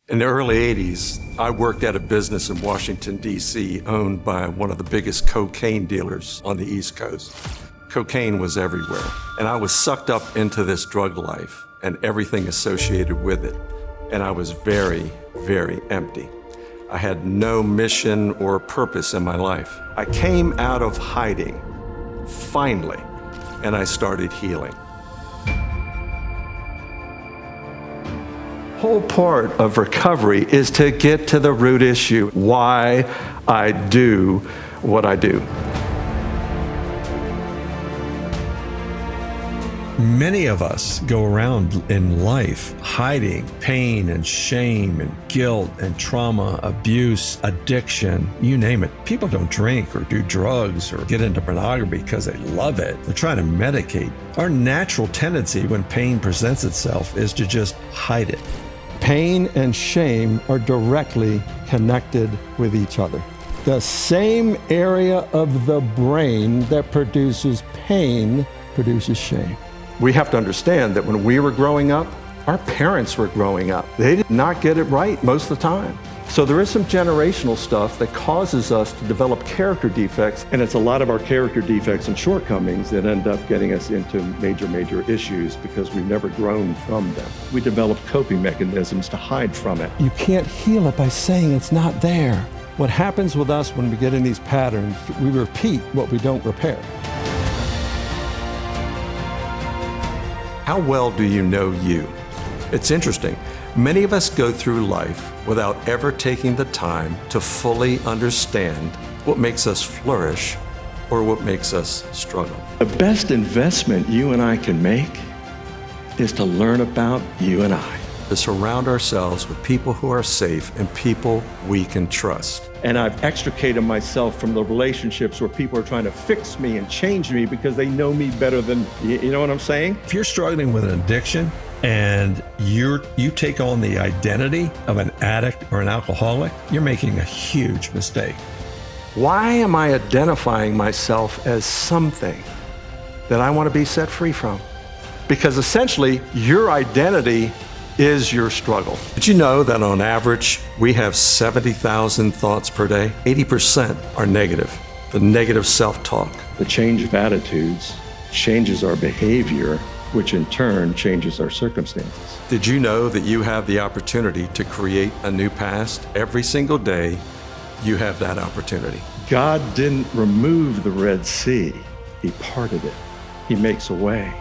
In the early 80s, I worked at a business in Washington, D.C., owned by one of the biggest cocaine dealers on the East Coast. Cocaine was everywhere, and I was sucked up into this drug life and everything associated with it. And I was very, very empty. I had no mission or purpose in my life. I came out of hiding, finally, and I started healing. Whole part of recovery is to get to the root issue, why I do what I do. Many of us go around in life hiding pain and shame and guilt and trauma, abuse, addiction, you name it. People don't drink or do drugs or get into pornography because they love it. They're trying to medicate. Our natural tendency when pain presents itself is to just hide it. Pain and shame are directly connected with each other. The same area of the brain that produces pain produces shame. We have to understand that when we were growing up, our parents were growing up. They did not get it right most of the time. So there is some generational stuff that causes us to develop character defects, and it's a lot of our character defects and shortcomings that end up getting us into major issues because we've never grown from them. We develop coping mechanisms to hide from it. You can't heal it by saying it's not there. What happens with us when we get in these patterns, we repeat what we don't repair. How well do you know you? It's interesting. Many of us go through life without ever taking the time to fully understand what makes us flourish or what makes us struggle. The best investment you and I can make is to learn about you and I. To surround ourselves with people who are safe and people we can trust. And I've extricated myself from the relationships where people are trying to fix me and change me because they know me better than, you know what I'm saying? If you're struggling with an addiction and you take on the identity of an addict or an alcoholic, you're making a huge mistake. Why am I identifying myself as something that I want to be set free from? Because essentially, your identity is your struggle. Did you know that on average, we have 70,000 thoughts per day? 80% are negative, the negative self-talk. The change of attitudes changes our behavior, which in turn changes our circumstances. Did you know that you have the opportunity to create a new past? Every single day, you have that opportunity. God didn't remove the Red Sea, He parted it. He makes a way.